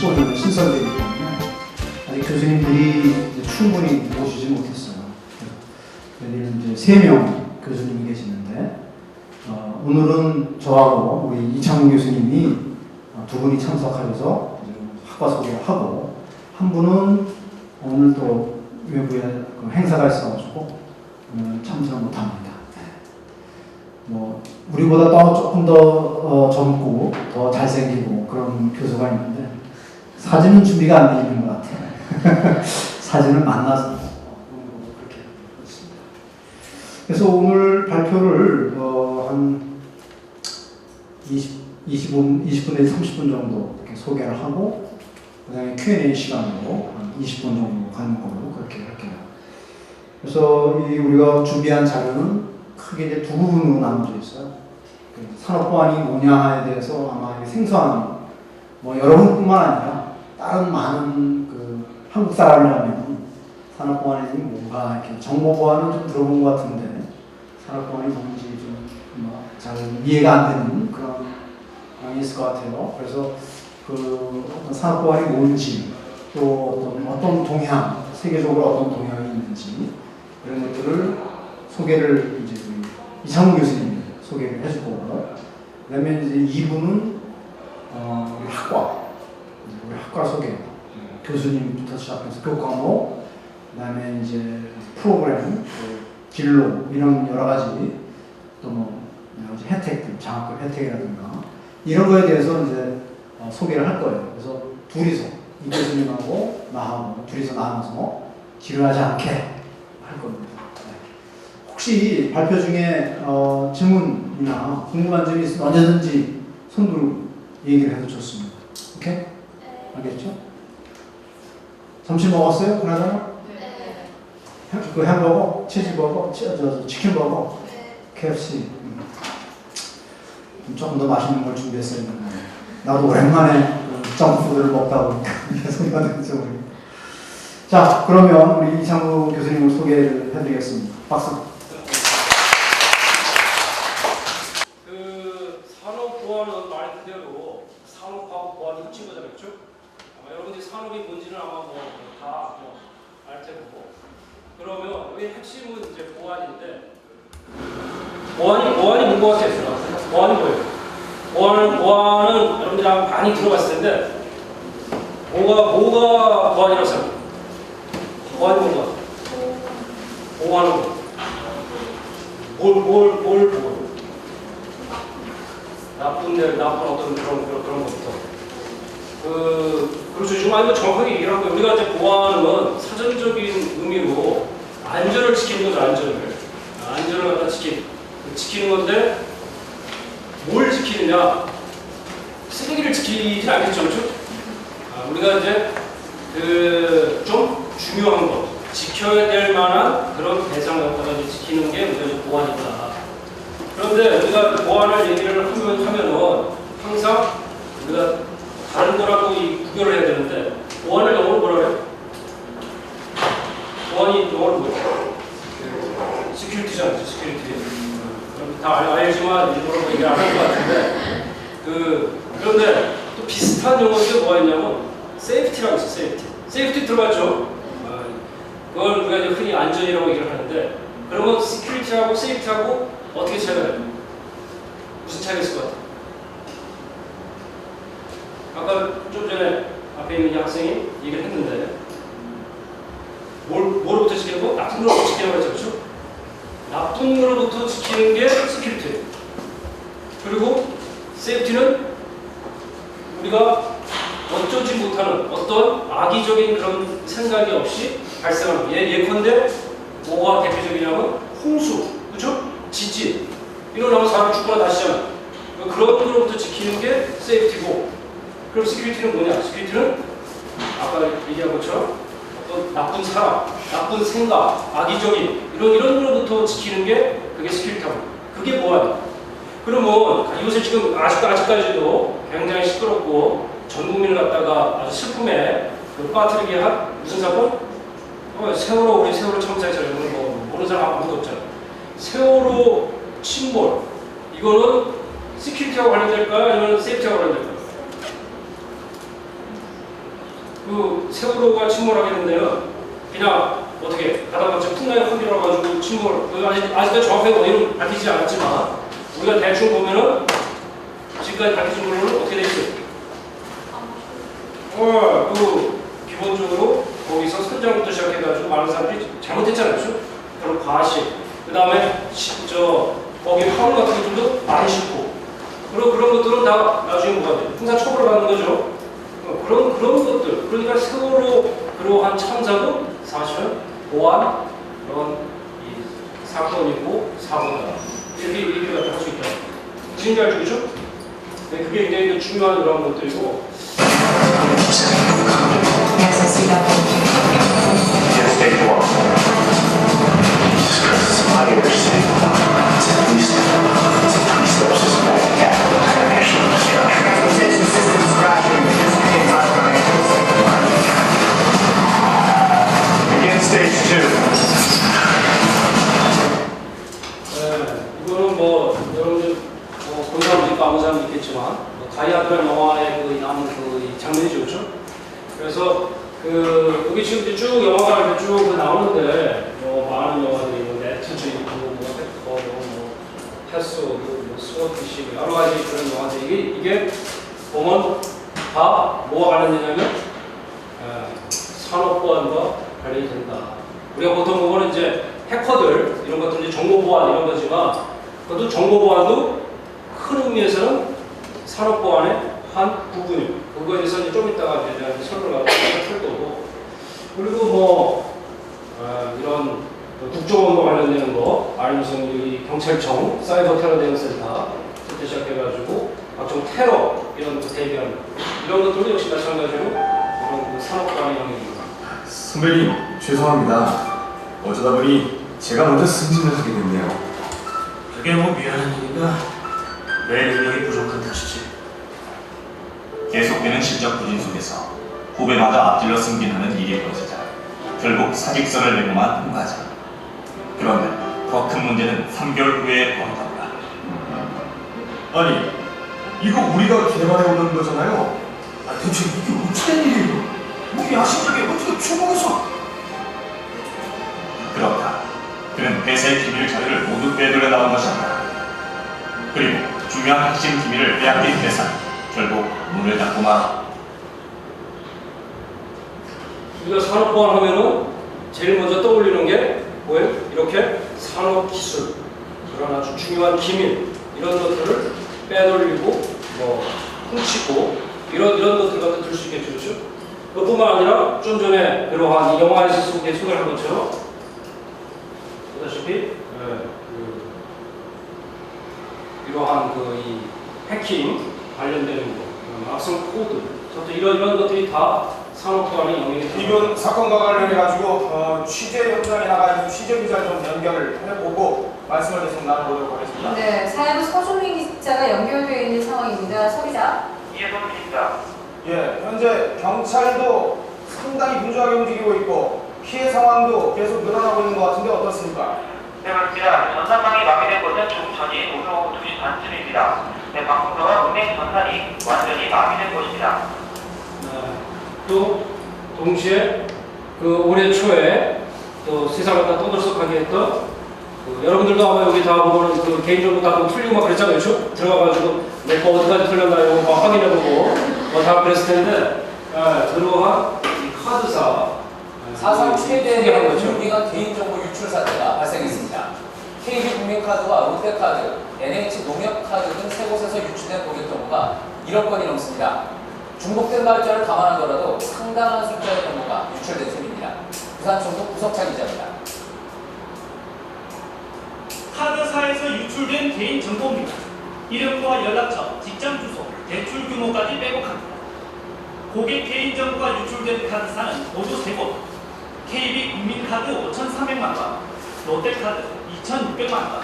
2015년에 신설되기 때문에 아직 교수님들이 충분히 모시지 못했어요. 여기는 이제 3명 교수님이 계시는데 오늘은 저하고 우리 이창훈 교수님이 두 분이 참석하셔서 학과 소개를 하고, 한 분은 오늘 또 외부에 그 행사가 있어가지고 오늘 참석을 못합니다. 뭐 우리보다 조금 더 젊고 더 잘생기고 그런 교수가 있는데 사진은 준비가 안 돼 있는 것 같아요. 사진을 만나서 그렇게 했습니다. 그래서 오늘 발표를 한 20분에서 30분 정도 이렇게 소개를 하고, 그 다음에 Q&A 시간으로 한 20분 정도 가는 걸로 그렇게 할게요. 그래서 우리가 준비한 자료는 크게 이제 두 부분으로 나눠져 있어요. 산업보안이 뭐냐에 대해서 아마 생소한, 뭐 여러분뿐만 아니라 다른 많은 그 한국 사람이라면 산업보안이 뭔가 이렇게 정보보안은 좀 들어본 것 같은데 산업보안이 뭔지 좀 잘 이해가 안 되는 그런 상황이 있을 것 같아요. 그래서 그 어떤 산업보안이 뭔지, 또 어떤 동향, 세계적으로 어떤 동향이 있는지 이런 것들을 소개를 이제 이창훈 교수님이 소개를 해줄 거고, 그 다음에 이제 2부는 우리 학과 소개, 교수님부터 시작해서 교과목, 그 다음에 이제 프로그램, 진로, 이런 여러 가지 또 뭐 혜택들, 장학금 혜택이라든가 이런 거에 대해서 이제 소개를 할 거예요. 그래서 둘이서, 이 교수님하고 나하고 둘이서 나눠서 지루하지 않게 할 겁니다. 혹시 발표 중에 질문이나 궁금한 점이 있으면 언제든지 손 들고 얘기를 해도 좋습니다. 오케이? 알겠죠? 점심 먹었어요? 그나저나? 네. 그 햄버거? 치즈버거? 치킨버거? KFC? 조금 더 맛있는 걸 준비했어요. 나도 오랜만에 점프푸드를 먹다 보니까 소리가 되죠. 자, 그러면 우리 이창훈 교수님을 소개를 해드리겠습니다. 박수. 산업보안은 말 그대로 산업하고 보안이 합친 거잖아요, 그렇죠? 아마 여러분들이 산업이 뭔지는 아마 다 알 테고. 그러면 여기 핵심은 이제 보안인데, 보안이 뭔 것 같아요? 보안이 뭐예요? 보안은 여러분들이 아마 많이 들어봤을 텐데, 뭐가 보안이라고 생각해요? 보안이 뭔가? 보호하는 거. 뭘 보호해요? 나쁜 어떤 그런 것부터. 그렇죠. 지금 아니 정확하게 얘기를 한 거예요. 우리가 이제 보안은 사전적인 의미로 안전을 지키는 거죠, 안전을 갖다 지키는 건데, 뭘 지키느냐? 쓰레기를 지키지 않겠죠, 그렇죠? 우리가 이제 좀 중요한 거, 지켜야 될 만한 그런 대상을 갖다가 이제 지키는 게 우리가 이제 보안이다. 그런데 우리가 보안을 얘기를 하면은 항상 우리가 다른 거라고 구별을 해야 되는데, 보안을 영어로 뭐라 그래요? 보안이 영어로 뭐예요? 시큐리티잖아요, 시큐리티. 다 알지만 일부러 얘기를 안 할 것 같은데, 그런데 또 비슷한 용어가 뭐가 있냐면 세이프티라고 있어요. 세이프티 들어봤죠? 그걸 우리가 이제 흔히 안전이라고 얘기를 하는데, 그러면 시큐리티하고 세이프티하고 어떻게 차이가 나요? 무슨 차이가 있을 것 같아요? 아까 좀 전에 앞에 있는 이 학생이 얘기를 했는데, 뭐로부터 지키는 거? 나쁜 거로부터 지키는 거죠, 그렇죠? 나쁜 거로부터 지키는 게 시큐리티. 그리고 세이프티는 우리가 어쩌지 못하는 어떤 악의적인 그런 생각이 없이 발생하는 거. 예컨대 뭐가 대표적이냐면 홍수, 그렇죠? 지진, 일어나면 사람이 죽거나 다시잖아. 그런 거로부터 지키는 게 세이프티고, 그럼 시큐리티는 뭐냐? 시큐리티는 아까 얘기한 것처럼 어떤 나쁜 사람, 나쁜 생각, 악의적인 이런 거로부터 지키는 게 그게 시큐리티하고, 그게 보안이야. 그러면 이것을 지금 아직까지도 굉장히 시끄럽고 전 국민을 갖다가 아주 슬픔에 빠뜨리게 한 무슨 사건? 우리 세월호 참사했잖아요. 모르는 사람 아무도 없잖아. 세월호 침몰, 이거는 시큐리티하고 관련될까요? 아니면 세이프티하고 관련될까요? 그 세월호가 침몰하게 된다면 그냥 어떻게 가다못해 풍랑이 확 밀어가지고 침몰, 아직도 정확하게 원인은 밝히지 않았지만 우리가 대충 보면은 지금까지 밝혀진 걸로는 어떻게 돼 있어요? 기본적으로 거기서 선정부터 시작해가지고 많은 사람들이 잘못했잖아요, 그렇죠? 그런 과실, 그 다음에 거기 화물 같은 것들도 많이 싣고, 그런 것들은 다 나중에 뭐가 돼요? 형사 처벌을 받는 거죠. 그런 것들, 그러니까 세월호 그러한 참사도 사실은 보안 그런 이 사건이고 사고다 이렇게 얘기를 할 수 있다. 무슨 잘 알죠? 네, 그게 굉장히 중요한 그런 것들이고. 이거는 뭐 여러분들 본 사람도 있고 아무 사람도 있겠지만 가이아드라는 영화의 그 남은 그 장면이죠, 그렇죠? 그래서 여기 지금 이제 쭉 영화가 이렇게 쭉 나오는데 많은 영화들이 있는데 천천히 패스, 스워트시 여러 가지 그런 영화들 이게 보면 다 뭐와 관련되냐면 산업보안과 관련이 된다. 우리가 보통 보면 이제 해커들 이런 것들 이제 정보보안 이런 거지만 그것도 정보보안도 큰 의미에서는 산업보안의 한 부분이고 그거에 대해서 이제 좀 이따가 이제 설명을 할 거고 그리고 이런 국정원과 관련되는 거 아니면 이 경찰청 사이버 테러 대응 센터부터 시작해가지고 각종 테러 이런 대비하는 이런 것들도 역시 마찬가지로 이런 산업보안의 영역입니다. 선배님 죄송합니다. 어쩌다 보니 제가 먼저 승진을 하게 됐네요. 그게 뭐 미안한 일인가? 내 능력이 부족한 탓이지. 계속되는 실적 부진 속에서 후배마다 앞질러 승진하는 일이 벌어지자 결국 사직서를 내고만 통과하자. 그런데 더 큰 문제는 3개월 후에 벌어졌다. 아니 이거 우리가 개발해 오던 거잖아요. 대체 이게 어찌 된 일이에요? 우리 야심작에 어떻게 추궁해서? 그렇다. 그는 회사의 기밀 자료를 모두 빼돌려 나온 것이었다. 그리고 중요한 핵심 기밀을 빼앗긴 회사 결국 문을 닫고 말았다. 우리가 산업보안 하면은 제일 먼저 떠올리는 게 뭐예요? 이렇게 산업기술 그런 아주 중요한 기밀 이런 것들을 빼돌리고 훔치고 이런 것들 갖다 들 수 있겠죠, 그렇죠? 그뿐만 아니라 좀 전에 그러한 이 영화에서 소개를 한 것처럼 보다시피 이러한 이 해킹 관련되는 거, 악성 코드, 이런 것들이 다 산업보안의 영역이 됩니다. 이번 사건과 관련해가지고 취재 현장에 나가 있는 취재 기자를 좀 연결을 해보고 말씀을 계속 나눠보도록 하겠습니다. 네, 사회부 서종민 기자가 연결되어 있는 상황입니다. 서 기자. 이해동입니다. 예, 현재 경찰도 상당히 분주하게 움직이고 있고 피해 상황도 계속 늘어나고 있는 것 같은데 어떻습니까? 네, 맞습니다. 전산망이 마비된 것은 조금 전인 오늘 오후 2시 반쯤입니다. 네, 방송사와 은행 전산이 완전히 마비된 것입니다. 또 동시에 올해 초에 또 세상을 다 떠들썩하게 했던 여러분들도 아마 여기 다 보면 개인정보 다 풀리고 막 그랬잖아요, 그렇죠? 들어가가지고 내 거 어디까지 틀렸나 이거 막 확인해보고 다 그랬을 텐데 들어간 이 카드사 사상 최대의 금융기관 개인정보 유출 사태가 발생했습니다. KB국민카드와 롯데카드, NH농협카드 등 세 곳에서 유출된 고객 정보가 1억 건이 넘습니다. 중복된 날짜를 감안하더라도 상당한 숫자의 정보가 유출된 셈입니다. 부산총독 구석찬 기자입니다. 카드사에서 유출된 개인 정보입니다. 이름과 연락처, 직장 주소, 대출 규모까지 빼곡합니다. 고객 개인 정보가 유출된 카드사는 모두 3곳. KB국민카드 5,300만 원, 롯데카드 2,600만 원,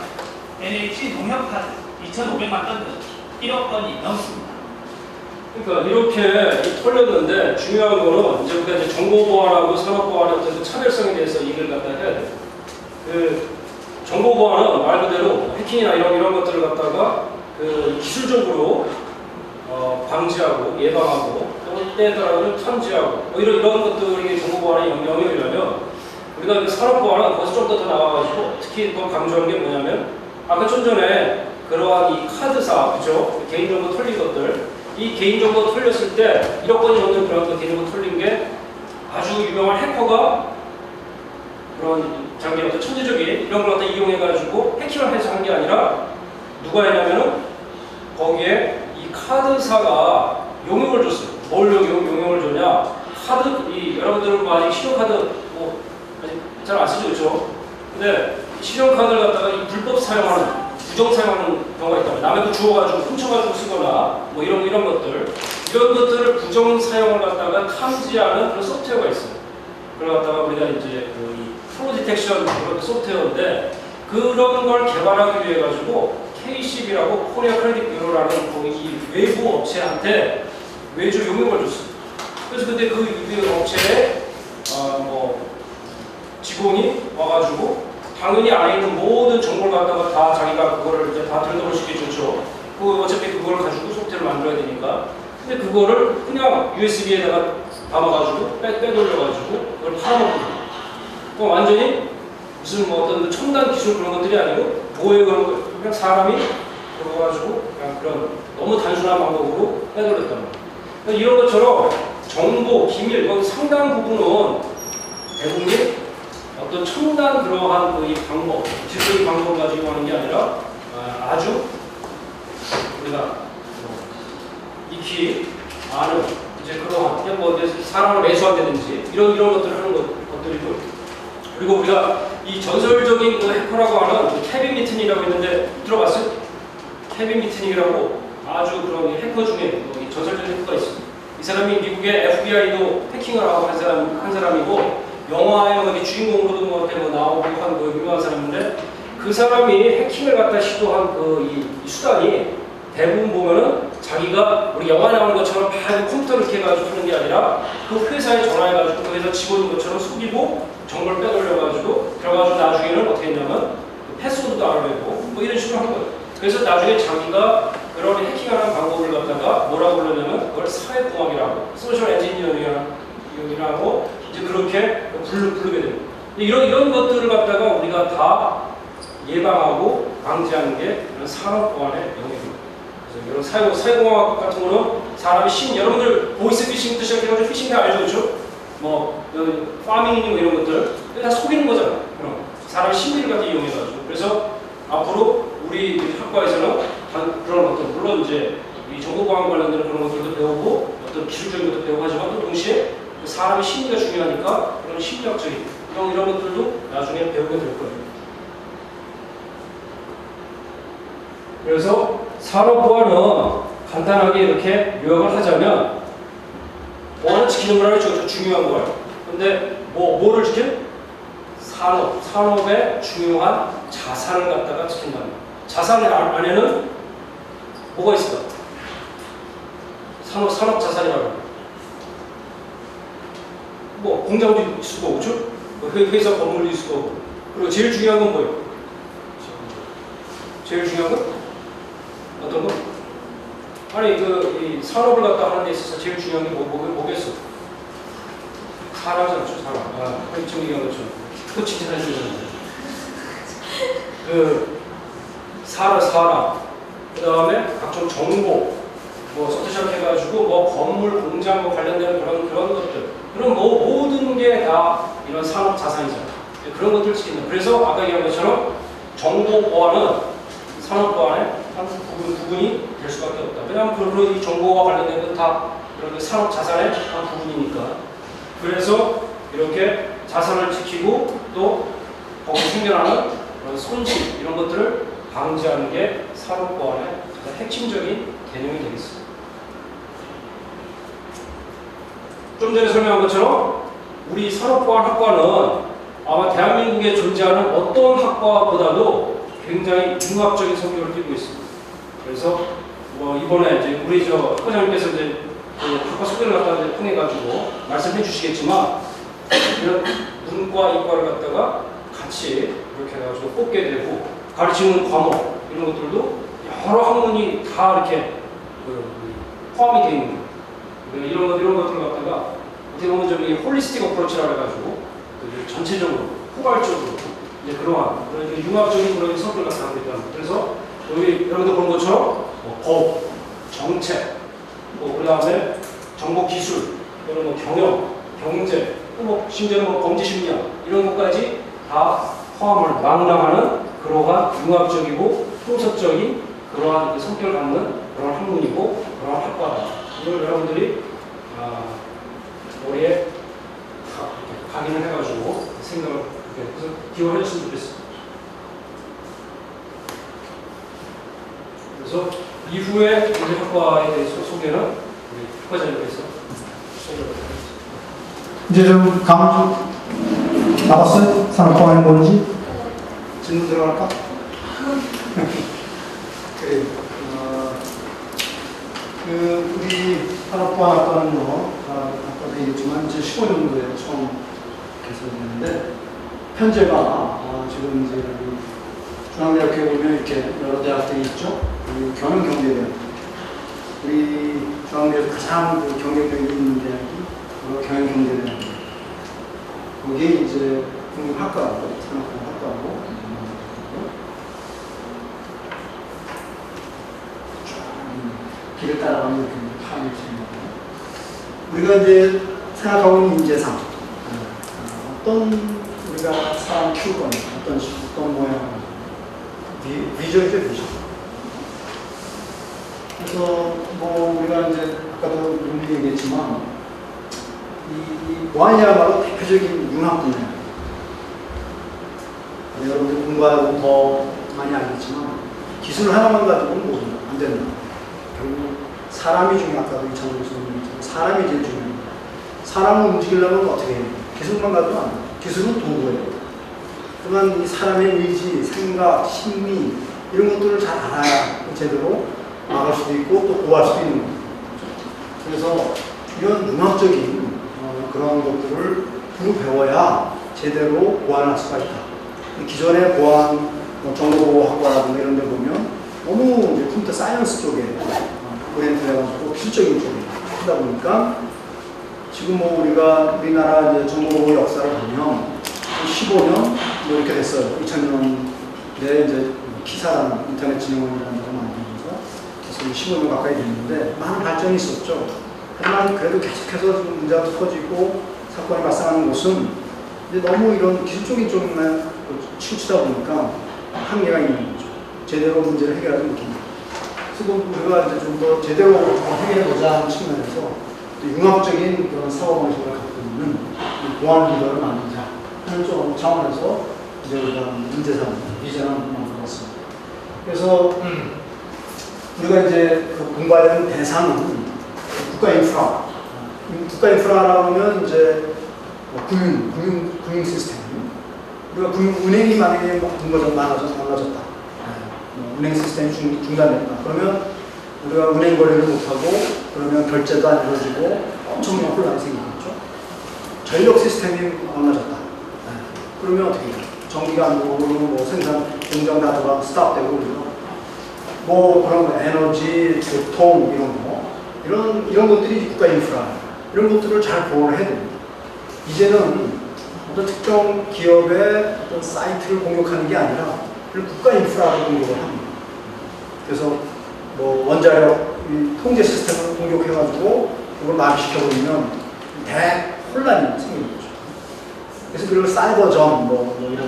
NH농협카드 2,500만 원 등 1억 건이 넘습니다. 그러니까 이렇게 털렸는데 중요한 거는 이제 우리가 이제 정보보안하고 산업보안의 어떤 차별성에 대해서 얘기를 갖다 해야 돼요. 정보보안은 말 그대로 해킹이나 이런 것들을 갖다가 기술적으로 방지하고 예방하고 떼더라도 탐지하고 뭐 이런 것들이 정보보안의 영역이라면 우리가 그 산업보안은 거기서 좀 더 나와가지고 특히 또 강조한 게 뭐냐면 아까 좀 전에 그러한 이 카드사, 그죠? 개인정보 털린 것들, 이 개인정보 털렸을 때 1억 건이 넘는 그런 개인정보 털린 게 아주 유명한 해커가 그런 자기 어떤 천재적인 이런 걸 갖다 이용해가지고 해킹을 해서 한 게 아니라 누가 했냐면은 거기에 이 카드사가 용역을 줬어요. 뭘 용역을 줬냐? 여러분들은 뭐 아직 신용카드 뭐 아직 잘 안 쓰죠, 그렇죠? 근데 신용카드를 갖다가 이 불법 사용하는 부정 사용하는 경우가 있다면 남의 거 주워가지고 훔쳐가지고 쓰거나 뭐 이런 것들을 부정 사용을 갖다가 탐지하는 그런 소프트웨어가 있어요. 그걸 갖다가 우리가 이제 이 프로 디텍션 그런 소프트웨어인데 그런 걸 개발하기 위해 가지고 KCB라고 코리아 크레딧 뷰로라는 거기 외부 업체한테 외주 용역을 줬어요. 그래서 근데 그 업체에 뭐 직원이 와가지고 당연히 안에 있는 모든 정보를 갖다가 다 자기가 그거를 이제 다 들도록 시켜줬죠. 어차피 그걸 가지고 소프트웨어를 만들어야 되니까. 근데 그거를 그냥 USB에다가 담아가지고 빼돌려가지고 그걸 팔아먹는 거예요. 완전히 무슨 뭐 어떤 첨단 기술 그런 것들이 아니고 뭐예요 그런 거 그냥 사람이 들어가가지고 그냥 그런 너무 단순한 방법으로 빼돌렸단 말이에요. 그러니까 이런 것처럼 정보, 기밀, 상당 부분은 대부분이 어떤 첨단 그러한 이 방법, 기술적인 방법을 가지고 하는 게 아니라 아주 우리가 익히 아는 이제 그러한 그냥 뭐 사람을 매수한다든지 이런 것들을 하는 것들이고 그리고 우리가 이 전설적인 그 해커라고 하는 케빈 미트닉이라고 있는데 들어봤어요? 케빈 미트닉이라고 아주 그런 해커 중에 전설적인 해커가 있어요. 이 사람이 미국의 FBI도 해킹을 하고 한 사람이고 영화에 뭐 주인공으로도 뭐 나오고 한 유명한 사람인데 그 사람이 해킹을 갖다 시도한 이 수단이 대부분 보면은 자기가 우리 영화에 나오는 것처럼 컴퓨터를 이렇게 해가지고 하는 게 아니라 그 회사에 전화해가지고 그 회사 직원인 것처럼 속이고 정보를 빼돌려가지고 들어가지고 나중에는 어떻게 했냐면 패스워드도 알아내고 뭐 이런 식으로 한 거예요. 그래서 나중에 자기가 그런 해킹하는 방법을 갖다가 뭐라고 부르냐면 그걸 사회공학이라고 소셜 엔지니어링이라고 이제 그렇게 부르게 됩니다. 이런 것들을 갖다가 우리가 다 예방하고 방지하는 게 이런 산업보안의 영역입니다. 그래서 이런 사회공학 같은 거는 사람이 여러분들 보이스피싱부터 시작해가지고 피싱 다 알죠, 그렇죠? 뭐 파밍이니 뭐 이런 것들 다 속이는 거잖아. 그럼 사람의 심리를 갖다 이용해가지고 그래서 앞으로 우리 학과에서는 그런 것들 물론 이제 이 정보보안 관련된 그런 것들도 배우고 어떤 기술적인 것도 배우고 하지만 또 동시에 사람의 심리가 중요하니까 그런 심리학적인 이런 것들도 나중에 배우게 될 거예요. 그래서 산업보안은 간단하게 이렇게 요약을 하자면 보안을 지키는 거라고 했죠. 중요한 걸. 근데 뭐를 지켜? 산업의 중요한 자산을 갖다가 지킨다는 거예요. 자산 안에는 뭐가 있을까? 산업 자산이라고 해요. 뭐 공장도 있을 거고, 그렇죠? 회사 건물도 있을 거고. 그리고 제일 중요한 건 뭐예요? 제일 중요한 건? 어떤 거? 아니 이 산업을 갖다 하는 데 있어서 제일 중요한 게 뭐겠어? 사람이잖아, 사람. 지금 얘기한 것처럼. 그거 진짜 잘 주잖아요. 사람. 그 다음에 각종 정보, 소프트샵 해가지고 건물, 공장 관련된 그런 것들. 그런 모든 게 다 이런 산업 자산이잖아요. 그런 것들을 지킨다. 그래서 아까 얘기한 것처럼 정보 보안은 산업 보안의 한 부분이 될 수밖에 없다. 왜냐하면 그런 이 정보와 관련된 건 다 이런 산업 자산의 한 부분이니까. 그래서 이렇게 자산을 지키고 또 거기서 생겨나는 그런 손실 이런 것들을 방지하는 게 산업 보안의 가장 핵심적인 개념이 되겠습니다. 좀 전에 설명한 것처럼 우리 산업보안학과는 아마 대한민국에 존재하는 어떤 학과보다도 굉장히 융합적인 성격을 띠고 있습니다. 그래서 이번에 이제 우리 학과장님께서 이제 학과 소개를 갖다가 통해가지고 말씀해 주시겠지만 이런 문과 이과를 갖다가 같이 이렇게 해가지고 뽑게 되고 가르치는 과목 이런 것들도 여러 학문이 다 이렇게 포함이 되어 있는 거예요. 이런 것들을 갖다가 어떻게 보면 좀 이 홀리스틱 어프로치라고 해가지고 전체적으로 포괄적으로 이제 그런 융합적인 그런 성격을 갖고 있다. 그래서 여기 여러분들 보는 것처럼 법, 정책, 그다음에 정보 기술, 또는 경영, 경제, 또 심지어는 범죄 심리학 이런 것까지 다 포함을 망라하는 그러한 융합적이고 통섭적인 그러한 성격을 갖는 그런 학문이고 그러한 학과다. 이걸 여러분들이 머리에 각인을 해가지고 생각을 그래서 기원해 줬으면 좋겠습니다. 그래서 이후에 우리 학과에 대해서 소개는 우리 학과장님께서 소개를 하겠습니다. 이제 좀 다음 주 나왔어요? 산업화하는 뭔지? 질문 들어갈까? 그래. 우리 산업화학과는 아까도 얘기했지만 2015년도에 처음 개설됐는데 현재가 지금 이제 중앙대학교에 보면 이렇게 여러 대학들이 있죠. 경영경제대학. 우리 중앙대에서 가장 경쟁력이 있는 대학이 경영경제대학이에요. 거기에 이제 국문학과하고 산업화학과하고 길을 따라가면 이렇게 파악이 됩니다. 우리가 이제 생각하고 있는 인재상 어떤 우리가 사람 키울 거냐, 어떤 모양 비전이죠, 비전. 그래서 뭐 우리가 이제 아까도 윤리 얘기했지만 이 뭐하냐마로 대표적인 융합 분야. 여러분들 공부하고 더 많이 알겠지만 기술 하나만 가지고는 뭐 안 된다. 결국 사람이 중요해. 아까도 이창훈 교수님 얘기했지만 사람이 제일 중요합니다. 사람을 움직이려면 어떻게 해요? 기술만 가지고 안 돼요. 기술은 도구예요. 그러면 이 사람의 의지, 생각, 심리 이런 것들을 잘 알아야 제대로 나갈 수도 있고 또 보호할 수도 있는 거예요. 그래서 이런 융합적인 그런 것들을 두루 배워야 제대로 보완할 수가 있다. 기존의 보안, 정보보호학과라든가 이런 데 보면 너무 이제 컴퓨터 사이언스 쪽에 오리엔트를 해가지고 기술적인 쪽에 하다 보니까 지금 뭐 우리나라 이제 정보보호 역사를 보면 15년 뭐 이렇게 됐어요. 2000년에 이제 키사라는 인터넷 진흥원이라는 걸 만들면서 계속 15년 가까이 됐는데 많은 발전이 있었죠. 하지만 그래도 계속해서 문제가 터지고 사건이 발생하는 곳은 이제 너무 이런 기술적인 쪽만 치우치다 보니까 한계가 있는 거죠. 제대로 문제를 해결하지 못합니다. 그래서 우리가 이제 좀 더 제대로 해결해보자 하는 측면에서 융합적인 그런 사고방식을 갖고 있는 보안 리더를 만들자 하는 좀 차원에서 이제 우리가 문제상, 비전을 만들었습니다. 그래서 우리가 이제 그 공부해야 되는 대상은 국가 인프라. 국가 인프라라고 하면 이제 금융 시스템. 우리가 은행이 만약에 뭔가 좀 많아졌다. 은행 시스템이 중단됐다. 그러면 우리가 은행 거래를 못하고 그러면 결제도 안 이루어지고 엄청난 혼란이 생기겠죠. 전력 시스템이 망가졌다. 그러면 어떻게 해요? 전기가 안 들어오고 뭐 생산 공장 다도가 스탑되고 뭐 그런 거 에너지, 교통 이런 것들이 국가 인프라 이런 것들을 잘 보호를 해야 됩니다. 이제는 어떤 특정 기업의 어떤 사이트를 공격하는 게 아니라 국가 인프라를 공격을 합니다. 그래서 뭐 원자력 통제 시스템을 공격해가지고 그걸 마비시켜버리면 대혼란이 생기는 거죠. 그래서 그걸 사이버전 뭐 이런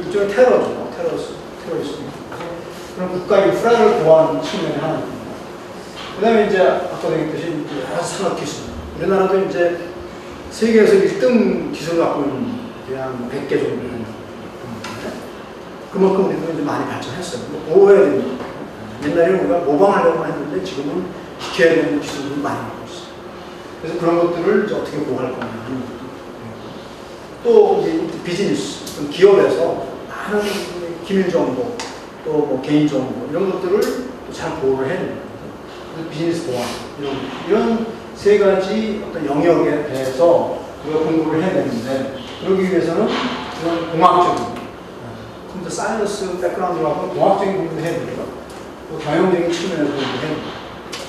일종의 테러죠. 테러리스트. 그런 국가 인프라를 보호하는 측면이 하나 있습니다. 그 다음에 이제 아까도 얘기했듯이 여러 산업 기술. 우리나라도 이제 세계에서 1등 기술을 갖고 있는 그냥 100개 정도 되는 그만큼 우리도 이제 많이 발전했어요. 보호해야 됩니다. 옛날에 우리가 모방하려고 했는데 지금은 지켜야 되는 기술들이 많이 나오고 있어요. 그래서 그런 것들을 이제 어떻게 보호할 거냐 하는 것도 또 이제 비즈니스, 기업에서 많은 기밀 정보, 또 뭐 개인 정보 이런 것들을 또 잘 보호를 해야 됩니다. 그래서 비즈니스 보안 이런 세 가지 어떤 영역에 대해서 우리가 공부를 해야 되는데 그러기 위해서는 그런 공학적인 컴퓨터 사이언스 백그라운드로 하고 공학적인 공부를 해야 돼요. 또 경영적인 측면에서 공부를 해야 돼요.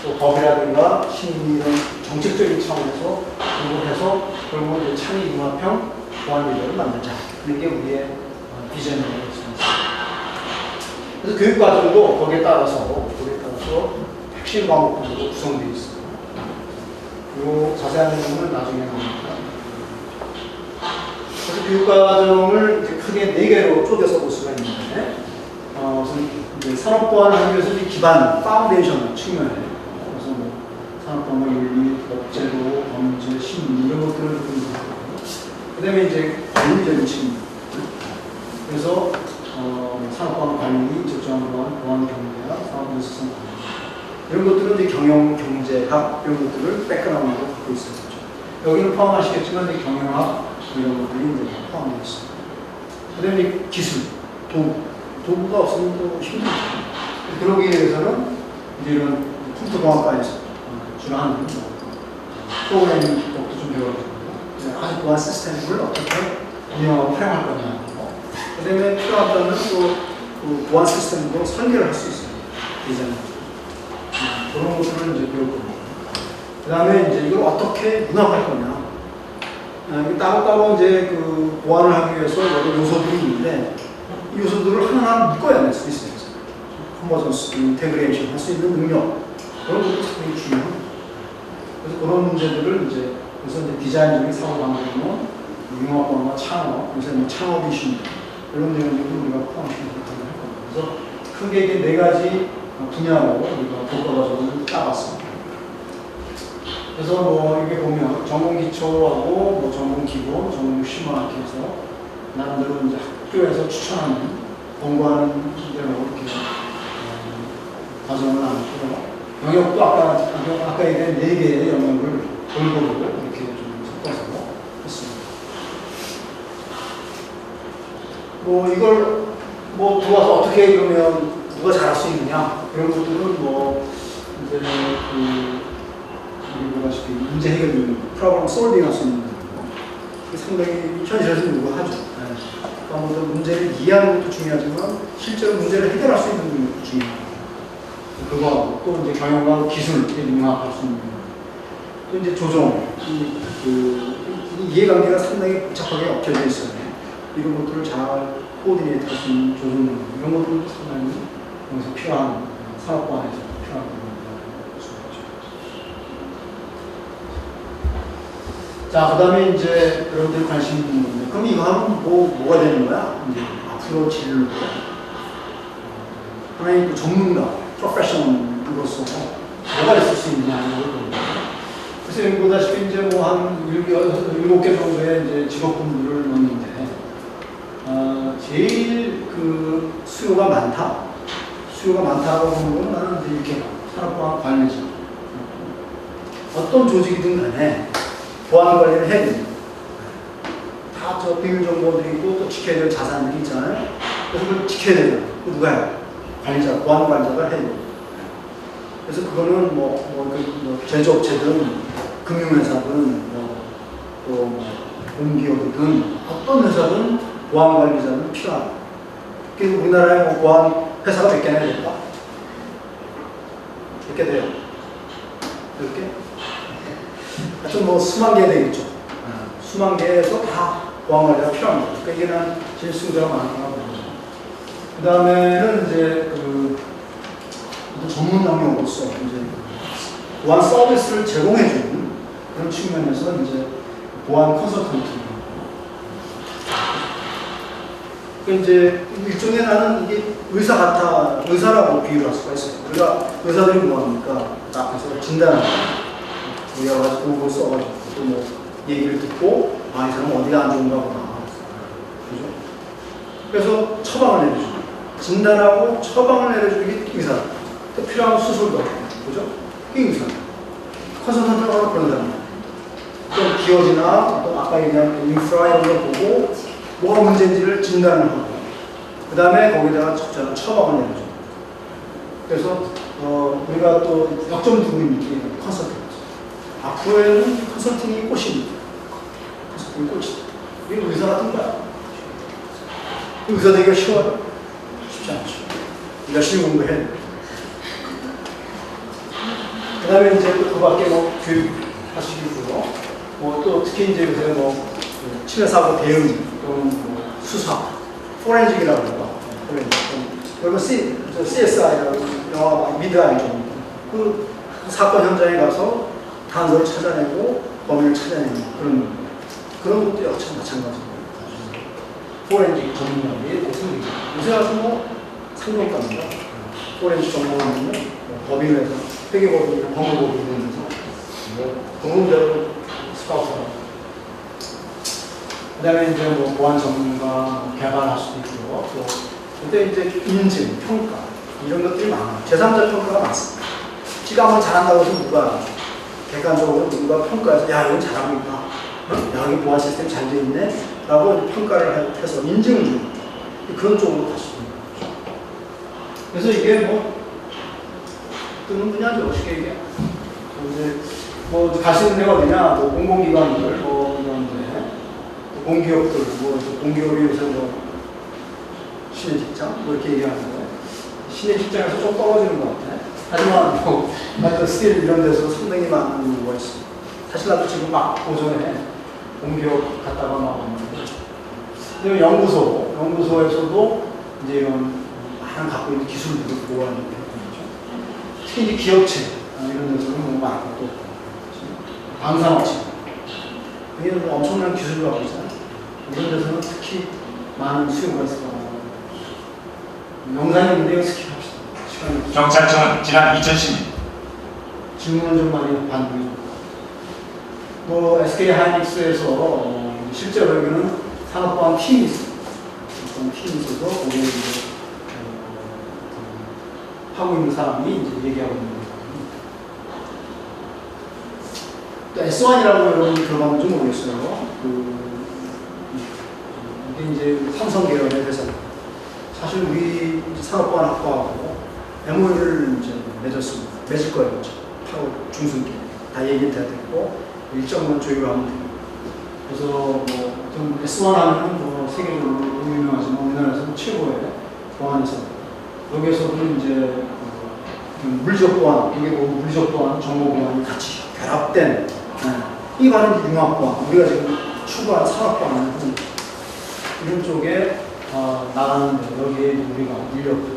또 법이라든가 심리 이런 정책적인 차원에서 공부를 해서 결국 이제 창의융합형 보안 리더를 만들자. 이게 우리의 비전이라고 할 수 있습니다. 그래서 교육과정도 거기에 따라서 핵심 과목들로 구성되어 있습니다. 그리고 자세한 내용은 나중에 나옵니다. 그래서 교육과정을 이제 크게 4개로 쪼개서 볼 수가 있는데, 우선 이제 산업보안을 하기 위해서 기반, 파운데이션 측면에, 그래서 뭐 산업보안 윤리, 법제도, 범죄, 심리 이런 것들을 공부하고, 그 다음에 이제 관리적인 측면. 그래서 산업보안 관리, 적정한 보안 경제학, 산업분석성 관리 이런 것들은 이제 경영, 경제학 이런 것들을 백그라운드로 갖고 있어요. 여기는 포함하시겠지만 이제 경영학 이런 것들이 이제 포함되어 있습니다. 그 다음에 기술, 도구가 없으면 또 힘들죠. 그러기 위해서는 이제 이런 컴퓨터공학과에서 주로 하는 프로그래밍 기법도 좀 배워주고, 아주 보안 시스템을 어떻게 운영하고 활용할 거냐. 그 다음에 필요하다면 또 그 보안 시스템도 설계를 할 수 있어요. 디자인. 그런 것들을 이제 배울 겁니다. 그 다음에 이제 이걸 어떻게 문학할 거냐. 따로따로 이제 그 보안을 하기 위해서 여러 요소들이 있는데, 이 요소들을 하나하나 묶어야 될 수 있어요. 컨버전스, 인테그레이션 할 수 있는 능력. 그런 것도 상당히 중요합니다. 그래서 그런 문제들을 그래서 이제 디자인적인 사고 방법론, 융합보안과 창업, 요새 뭐 창업 이슈, 이런 내용들도 우리가 포함시켜서 할 겁니다. 그래서 크게 이게 4가지 분야로 우리가 교과과정을 짜봤습니다. 그래서 뭐 이게 보면 전공 기초하고 뭐 전공 기본, 전공 심화 이렇게 해서 나름대로 이제 학교에서 추천하는 공부하는 대로 이렇게 과정을 나눴고요. 영역도 아까 얘기한 4개의 영역을 골고루 이렇게 좀 섞어서 했습니다. 뭐 이걸 뭐 들어와서 어떻게 그러면 누가 잘할 수 있느냐 이런 것들은 뭐 이제 우리 보다시피 문제 해결, 프로블럼 솔빙 할 수 있는 거 상당히 현실에서 요구하죠. 그러니까 뭐 문제를 이해하는 것도 중요하지만 실제로 문제를 해결할 수 있는 것도 중요합니다. 그거 또 이제 경영과 기술에 융합할 수 있는 또 이제 조정, 이해관계가 상당히 복잡하게 얽혀져 있어요. 이런 것들을 잘 코디네이트 할 수 있는 조정 능력 이런 것들도 상당히 여기서 필요한 산업보안에서 필요한 부분이라고 수 있죠. 자, 그 다음에 이제 여러분들이 관심 있는 건데, 그럼 이거 하면 뭐가 되는 거야? 이제 앞으로 진로. 하나의 또 전문가, 프로페셔널로서 뭐가 있을 수 있느냐, 이걸 봅니다. 그래서 여기 보다시피 이제 뭐 한 7개 정도의 이제 직업군들을 넣는데, 제일 그 수요가 많다고 보는 건 나는 이제 이렇게 산업보안 관리자. 어떤 조직이든 간에 보안 관리를 해야 됩니다. 다 저 비밀 정보들이 있고 또 지켜야 될 자산들이 있잖아요. 그래서 그걸 지켜야 돼요. 그 누가 해요? 관리자, 보안 관리자가 해야 돼요. 그래서 그거는 뭐 제조업체든 금융회사든 또 공기업이든 어떤 회사든 보안 관리자는 필요하다. 그래서 우리나라에 뭐 보안 회사가 몇 개나 될까? 몇 개 돼요? 몇 개? 하여튼 뭐 수만 개 되겠죠. 수만 개에서 다 보안 관리가 필요합니다. 그러니까 이게 난 제일 수요가 많다고 봅니다. 그 다음에는 이제 전문 영역으로서 이제 보안 서비스를 제공해주는 그런 측면에서 이제 보안 컨설턴트. 이제 일종의 나는 이게 의사라고 비유를 할 수가 있어요. 우리가 의사들이 뭐합니까? 앞에서 진단하고 우리가 가지고 그걸 써가지고 또 뭐 얘기를 듣고 이 사람 어디가 안 좋은가 보다. 그죠? 그래서 처방을 내려주고 진단하고 처방을 내려주는 게 의사. 또 필요한 수술도 하고 그죠? 이게 의사. 컨설턴트가 그런 사람이에요. 또 기어지나 또 아까 얘기한 인프라 이런 걸 보고 뭐가 문제인지를 진단을 하고 그 다음에 거기다가 적절한 처방을 내려줘. 그래서 우리가 또 역점부인 게 컨설팅. 앞으로에는 컨설팅이 꽃입니다. 컨설팅이 꽃이다. 이게 의사 같은 거야. 의사 되기가 쉬워요? 쉽지 않죠. 열심히 공부해야 돼. 그다음에 이제 또 그밖에 뭐 교육하시고요. 뭐 또 특히 이제 요새 뭐 치매 사고 대응 또는 뭐 수사, 포렌식이라고 그러고, 포렌식. 그리고 CSI라고 영화 미드아이죠. 그 사건 현장에 가서 단서를 찾아내고 범인을 찾아내는 그런 것도 역시 마찬가지입니다. 포렌식 전문가들이 승리. 요새 와서 뭐 상종가입니다. 포렌식 전문가는 법인을 해서 회계법인이나 법무법인을 하면서 공문대로 스카우트하고 그다음에 이제 뭐 보안 전문가 개발할 수도 있고요. 또 그때 이제 인증, 평가 이런 것들이 많아요. 제3자 평가가 많습니다. 지가 한번 잘한다고 해서 누가 객관적으로 누가 평가해서 야 이건 잘하고 있다. 야 여기 보안 시스템 잘 돼 있네. 라고 평가를 해서 인증을 줍니다. 그런 쪽으로 갔습니다. 그래서 이게 뭐 뜨는 분야죠. 쉽게 얘기해. 이제 뭐 가시는 데가 어디냐? 뭐 공공기관들 뭐 이런데 공기업들 뭐 공기업이 요새 뭐 신의 직장 뭐 이렇게 얘기하는데 신의 직장에서 좀 떨어지는 것 같아. 하지만 뭐 스틸 이런 데서 상당히 많은 이유가 있습니다. 사실 나도 지금 막 오전에 공기업 갔다가 나왔는데 연구소에서도 이제 이런 많은 갖고 있는 기술들을 보호하는 게 있죠. 특히 이제 기업체 이런 데서는 너무 많고 또 방산업체 이게 엄청난 기술을 갖고 있잖아요. 이런 데서는 특히 많은 수요가 있을 거라고 영상이 있는데 스킵합시다. 시간이 없어요. 경찰청은 지난 2010년 질문을 좀 많이 받는 뭐 SK 하이닉스에서 실제로 여기는 산업보안 팀이 있어요. 팀이 있어서 거기에 이제 하고 있는 사람이 이제 얘기하고 있는 거예요. 또 S1이라고 여러분 들어봤는지 모르겠어요. 이게 이제 삼성 계열의 회사. 사실 우리 산업보안학과하고 MOU를 이제 맺었습니다. 맺을 거예요. 그렇죠? 8월 중순께 다 얘기는 다 됐고 일정만 조율을 하면 돼요. 그래서 뭐 좀 S1 하면 뭐 세계적으로 유명하지만 우리나라에서 최고의 보안회사. 여기에서도 이제 물리적 보안, 이게 뭐 물리적 보안, 정보 보안이 같이 결합된 이 바로 융합 보안. 우리가 지금 추구한 산업 보안은 이런 쪽에 나가는데 여기에 우리가 인력도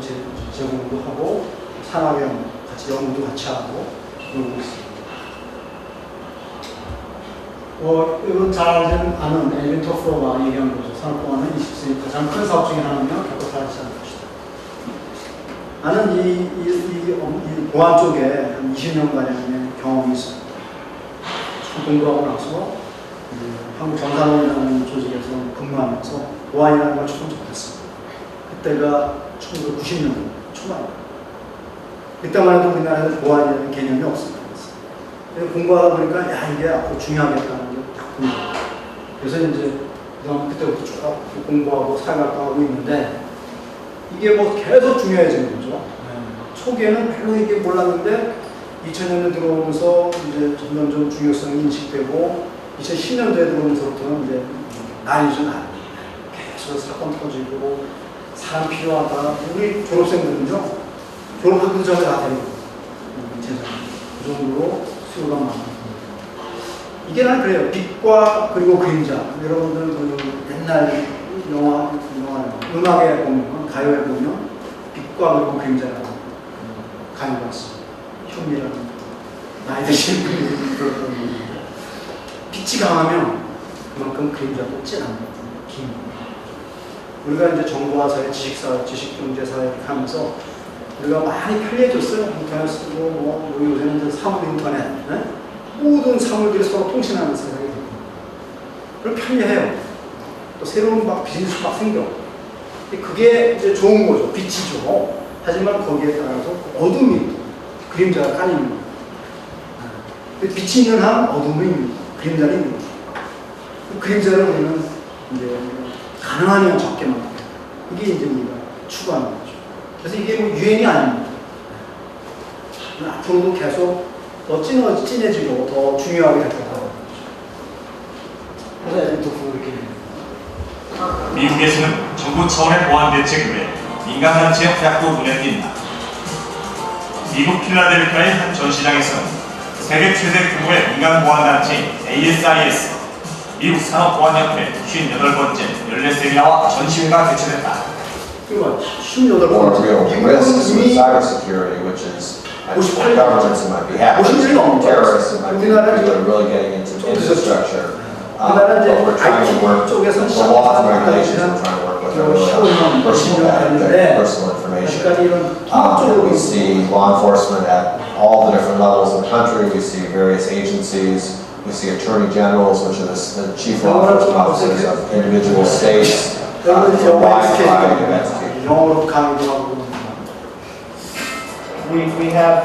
제공도 하고 산업형 같이 연구도 같이 하고 그러고 있습니다. 이건 잘 아는 엘빈 토프로가 얘기한 거죠. 산업보안은 20세기 가장 큰 사업 중에 하나면 결코 사라지지 않을 것이다. 나는 이 보안 쪽에 한 20년가량의 경험이 있어요. 공부하고 나서 한국 정산원이라는 조직에서 근무하면서 보안이라는 걸 처음 접했어요. 그때가 1990년 초반이에요. 그때만 해도 우리나라에서 보안이라는 개념이 없습니다. 그래서 공부하다 보니까 야 이게 앞으로 중요하겠다는 게 딱 보여요. 그래서 이제 그때부터 쭉 공부하고 생각하고 있는데 이게 뭐 계속 중요해지는 거죠. 초기에는 별로 이게 몰랐는데 2000년대 들어오면서 이제 점점 중요성이 인식되고 2010년대에 들어오면서부터는 이제 난리죠, 난리. 계속 사건 터지고 사람 필요하다. 우리 졸업생들은요, 졸업하기 전에 다 되는 거예요. 그 정도로 수요가 많아요. 이게 난 그래요. 빛과 그리고 그림자. 여러분들 그 옛날 영화, 음악에 보면, 가요에 보면 빛과 그리고 그림자라는 가요가 있어요. 현미라는 나이 드신 분이 그런 건데 빛이 강하면 그만큼 그림자도 진합니다. 긴. 우리가 이제 정보화사회, 지식사회, 지식경제사회 이렇게 하면서 우리가 많이 편리해졌어요. 인터넷 쓰고 뭐 요새는 사물 인터넷, 네? 모든 사물들이 서로 통신하는 세상이 되고 그걸 편리해요. 또 새로운 막 비즈니스 막 생겨. 그게 이제 좋은 거죠. 빛이죠. 하지만 거기에 따라서 어둠이 그림자가 깔리는 거예요. 빛이 있는 한 어둠이 그림자는 있는 거죠. 그 그림자를 우리는 이제 가능하면 적게 만들어요. 이게 이제 우리가 추구하는 거죠. 그래서 이게 뭐 유행이 아닙니다. 앞으로도 계속 더 진해지고 더 중요하게 될 거라고. 그래서 애들도 그렇게 미국에서는 정부 차원의 보안 대책 외에 민간 단체의 활약도 눈에 띈다. 미국 필라델피아의 한 전시장에서는 세계 최대 규모의 민간 보안단체인 ASIS, 미국 산업보안협회 58번째 연례 세미나와 전시회가 개최됐다. 그러니까 Or 18번째. real 미국은 risks with 이미 cybersecurity, which is 58 governments it might be hacking, 50년이 넘었죠. terrorists it might be 우리나라는 people that are really getting into infrastructure. 우리나라는 이제 But we're trying to work IT 쪽에서 with the laws and 시작한 regulations. We're trying to work with our 15년, personal 20년 data, 됐는데 personal information. 아직까지 이런 통합 And 쪽으로 we see law enforcement at all the different levels of the country. We see various agencies. We see attorney generals, which are the chief law enforcement officers of individual states, a wide variety of entities. 영어로 강의도 하고 We have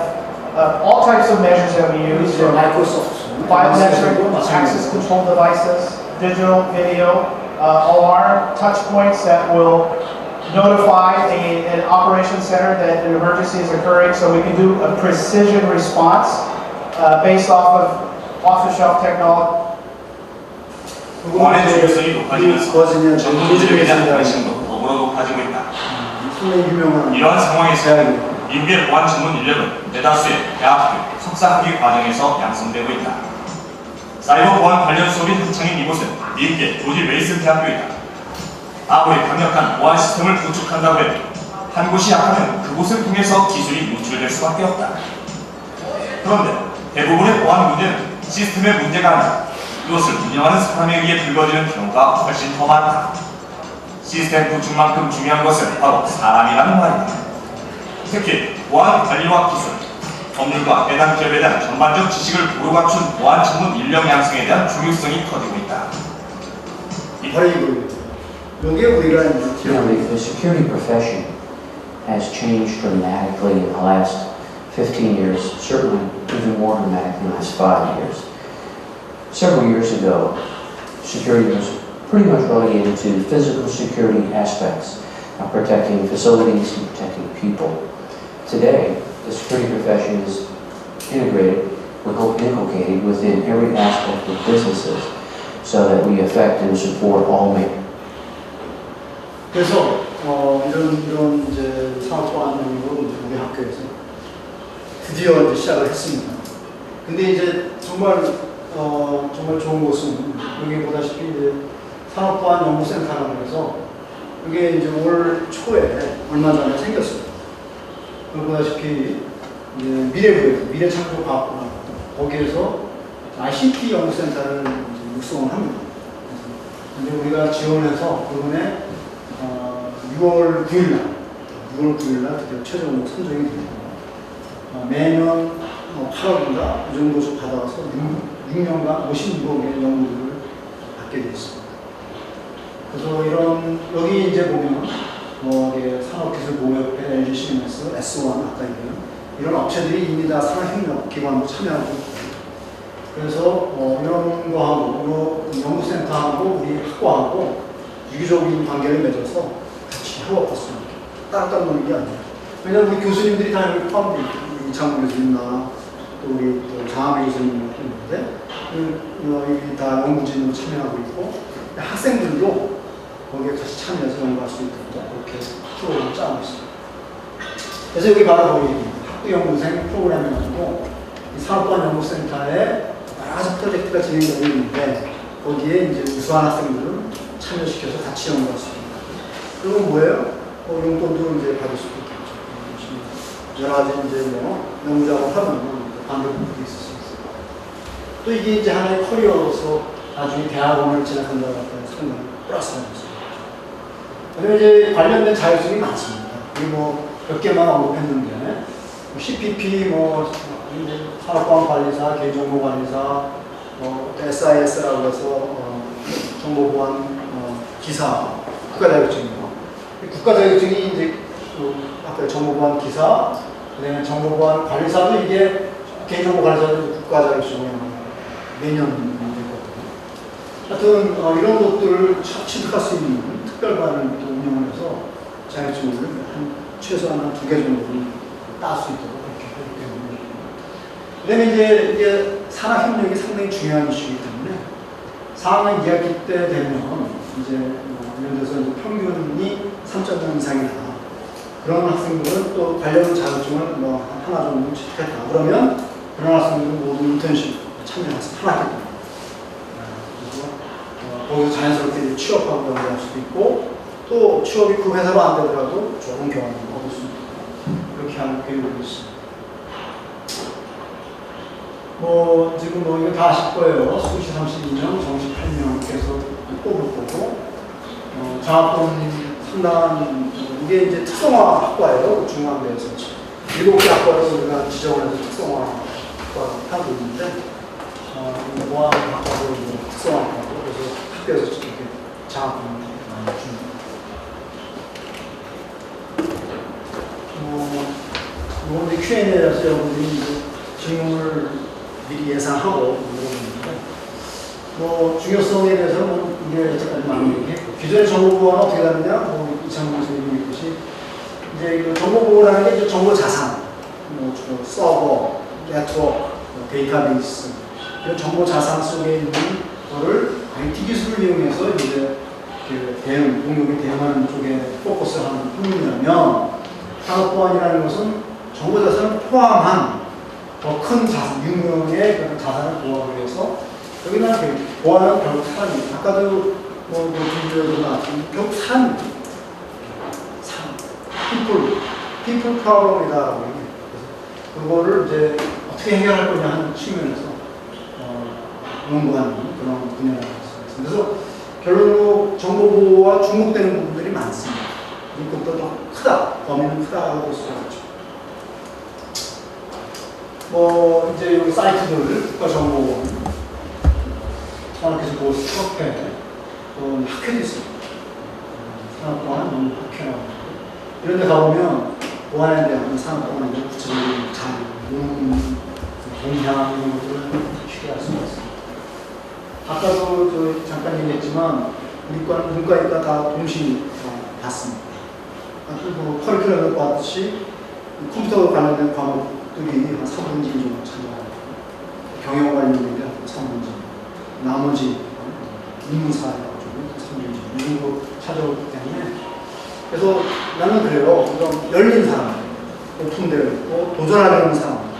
all types of measures that we use 이제 from 마이크로소프트 biometric access control devices, digital video, alarm touch points that will notify an operations center that an emergency is occurring, so we can do a precision response based off-the-shelf technology. 보안의 중요성이 높아지면서 버지니아 정보들에 대한 관심도 더불어 높아지고 있다. 상당히 유명한 이러한 상황에서 대학입니다. 미국의 보안 전문 인력은 대다수의 대학교, 석사학위 과정에서 양성되고 있다. 사이버 보안 관련 수업이 한창인 이곳은 미국의 조지 메이슨 대학교이다. 아무리 강력한 보안 시스템을 구축한다고 해도 한 곳이 약하면 그곳을 통해서 기술이 유출될 수밖에 없다. 그런데 대부분의 보안 문제는 시스템의 문제가 아니라 이것을 운영하는 사람에 의해 불거지는 경우가 훨씬 더 많다. 시스템 구축만큼 중요한 것은 바로 사람이라는 말이다. 특히 보안 관리와 기술, 법률과 해당 기업에 대한 전반적 지식을 고루 갖춘 보안 전문 인력 양성에 대한 중요성이 커지고 있다. 바로 이거예요. 이게 우리가 이제 The security profession has changed dramatically in the last 15 years, certainly even more dramatically in the last 5 years. Several years ago, security was pretty much relegated to physical security aspects of protecting facilities and protecting people. Today, the security profession is integrated, we hope inculcated within every aspect of businesses so that we affect and support all men. 그래서 이런 이제 산업보안 연구를 우리 학교에서 드디어 이제 시작을 했습니다. 근데 이제 정말 좋은 것은 여기 보다시피 이제 산업보안 연구센터라고 해서 이게 이제 올 초에 얼마 전에 생겼어요. 보다시피 이제 미래창조과학관 거기에서 ICT 연구센터를 이제 육성을 합니다. 그래서 이제 우리가 지원해서 이번에 6월 9일 날 드디어 최종으로 선정이 됩니다. 매년 8월인가 이 정도 받아서 6년간 56억의 연구들을 받게 되어 있습니다. 그래서 여기 이제 보면 산업기술보호협회, LG 시멘스, S1 아까 얘기한 이런 업체들이 이미 다 산업협력 기관으로 참여하고 있고, 그래서 이런 거하고 연구센터하고 우리 학과하고 유기적인 관계를 맺어서 같이 협업했습니다. 따로따로 노는 게 아니에요. 왜냐하면 우리 교수님들이 다 여기 포함되어 있고, 이창훈 교수님이나 또 우리 장하배 교수님도 있는데 여기 다 연구진으로 참여하고 있고, 학생들도 거기에 같이 참여해서 연구할 수 있도록 그렇게 프로그램을 짜고 있습니다. 그래서 여기 바로 거기 학부연구생 프로그램 해가지고 산업보안 연구센터에 여러 가지 프로젝트가 진행되고 있는데 거기에 이제 우수한 학생들을 참여시켜서 같이 연구할 수 있습니다. 그리고 뭐예요? 용돈도 이제 받을 수도 있겠죠. 여러 가지 이제 연구 작업하면 반대편도 있을 수 있어요. 또 이게 이제 하나의 커리어로서 나중에 대학원을 진학한다고 하면 상당히 플러스가 있습니다. 그다음에 이제 관련된 자격증이 많습니다. 그리고 몇 개만 언급했는데 CPP, 이제 산업보안관리사, 개인정보관리사, SIS라고 해서 정보보안 기사 국가자격증이고, 국가자격증이 이제 아까 정보보안 기사, 그다음에 정보보안 관리사도 이게 개인정보관리사도 국가자격증으로 매년 되거든요. 하여튼 이런 것들을 취득할 수 있는 특별반을 또 운영을 해서 자격증을 최소한 한 2개 정도는 딸 수 있도록 그렇게 하기 때문에. 그 다음에 이제 산학협력이 상당히 중요한 이슈이기 때문에 4학년 2학기 때 되면 이제 예를 들어서 평균이 3.0 이상이다. 그런 학생들은 또 관련 자격증을 뭐 하나 정도 취득했다. 그러면 그런 학생들은 모두 인턴십 참여해서 하나씩 됩니다. 그래서 거기서 자연스럽게 취업하고 연결할 수도 있고 또 취업이 그 회사로 안 되더라도 좋은 경험을 얻을 수 있고 그렇게 하는 교육이 있습니다. 뭐 지금 뭐 이거 다 아실 거예요. 수시 32명, 정시 8명께서 뽑을 거고 장학금 상당한 이게 이제 특성화 학과예요. 중앙대에서 7개 학과를 우리가 지정을 해서 특성화 학과를 하고 있는데 모함학과도 특성화 학과고 그래서 학교에서 이렇게 장학금을 많이 줍니다. 뭐 이제 Q&A라서 여러분들이 질문을 미리 예상하고 물어보는데 뭐 중요성에 대해서는 뭐 이게 여태까지 많이 얘기했고 기존의 정보보호는 어떻게 다르냐? 뭐 이창문 선생님이 얘기했듯이 이제 그 정보보호라는 게 이제 정보 자산, 뭐 서버, 네트워크, 데이터베이스 이런 정보 자산 속에 있는 거를 IT 기술을 이용해서 이제 그 대응, 공격에 대응하는 쪽에 포커스를 하는 뿐이라면 산업보안이라는 것은 정보 자산을 포함한 더 큰 자산, 유명의 그런 자산을 보호하기 위해서 여기는 보안은 결국 사람입니다. 아까도 뭐 준비해도 나왔지만 결국 사람, people problem이다라고 얘기해요. 그거를 이제 어떻게 해결할 거냐 하는 측면에서 연구하는 그런 분야라고 할 수 있습니다. 그래서 결국 정보보호와 중복되는 부분들이 많습니다. 이것도 더 크다, 범위는 크다고 볼 수가 있죠. 뭐 이제 여기 사이트들 국가정보원, 산업기술 보호 수업회, 또 학회도 있습니다. 산업보안 학회라고 이런 데 가보면 보안에 대한 산업보안에 대한 구체적인 자료, 동향 이런 것들을 쉽게 알 수가 있습니다. 아까도 잠깐 얘기했지만 우리 과는 문과니까 다 동시 봤습니다. 뭐 커리큘럼을 봤듯이 컴퓨터 관련된 과목들이 한 3분의 1 정도 참여하고 경영 관련된 게 3분의 1, 나머지 인문사회 쪽은 3분의 1 정도 찾아오기 때문에 그래서 나는 그래요. 좀 열린 사람, 오픈되어 있고 도전하려는 사람.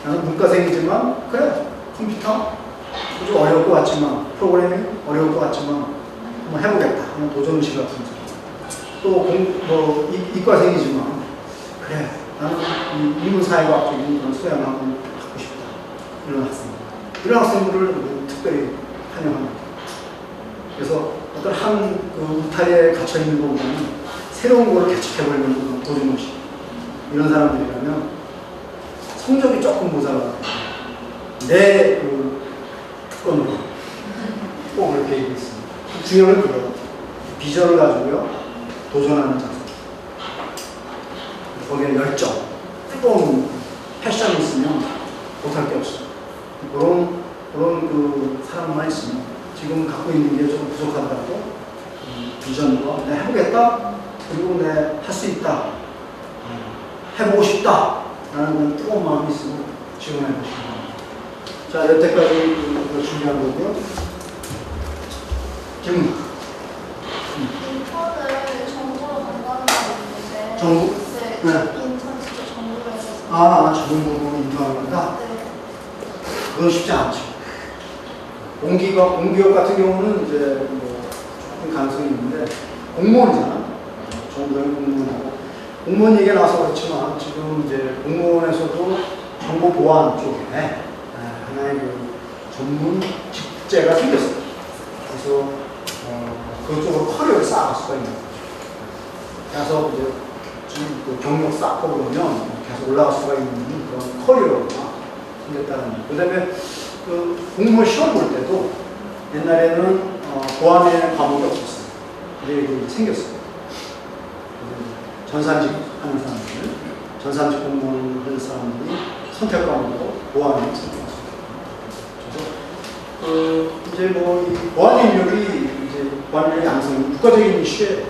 나는 문과생이지만 그래 컴퓨터 좀 어려울 것 같지만 프로그래밍 어려울 것 같지만 한번 해보겠다 하는 도전의식 같은 사람. 또 이과생이지만 그래 나는 인문사회과학적인 그런 소양을 한번 갖고 싶다 이런 학생. 이런 학생들을 특별히 환영합니다. 그래서 어떤 한 울타리에 갇혀 있는 것보다는 새로운 거를 개척해보려는 그런 도전의식. 이런 사람들이라면 성적이 조금 모자라요. 내 특권으로 꼭 그렇게 얘기했습니다. 중요한 그거 비전을 가지고요 도전하는 자세. 거기에 열정, 뜨거운 패션이 있으면 못할 게 없어요. 그런 사람만 있으면 지금 갖고 있는 게 좀 부족하더라도 비전과 내가 해보겠다 그리고 내가 할 수 있다 해보고 싶다 라는 뜨거운 마음이 있으면 지원해 보시기 바랍니다. 자, 여태까지 준비한 거고요. 질문. 인턴을 정보로 간다는 거 있는데 정보? 네. 인턴 진짜 정보로 해서 전문으로 인턴한다? 네. 그건 쉽지 않죠. 공기업 같은 경우는 이제 뭐 조금 가능성이 있는데 공무원이잖아. 정부의 공무원하고 공무원 얘기가 나와서 그렇지만 지금 이제 공무원에서도 정보 보안 쪽에 하나의 전문 직제가 생겼어요. 그래서 그쪽으로 커리어를 쌓아갈 수가 있는 거죠. 그래서 이제 지금 경력 쌓고 그러면 계속 올라갈 수가 있는 그런 커리어가 생겼다는 거예요. 그 다음에 공무원 시험 볼 때도 옛날에는 보안의 과목이 없었어요. 근데 이게 생겼어요. 전산직 하는 사람들, 전산직 공무원 하는 사람들이 선택 과목으로 보안을 선택했습니다. 그래서 이제 뭐 이 보안 인력이 이제 보안 인력 양성 국가적인 이슈에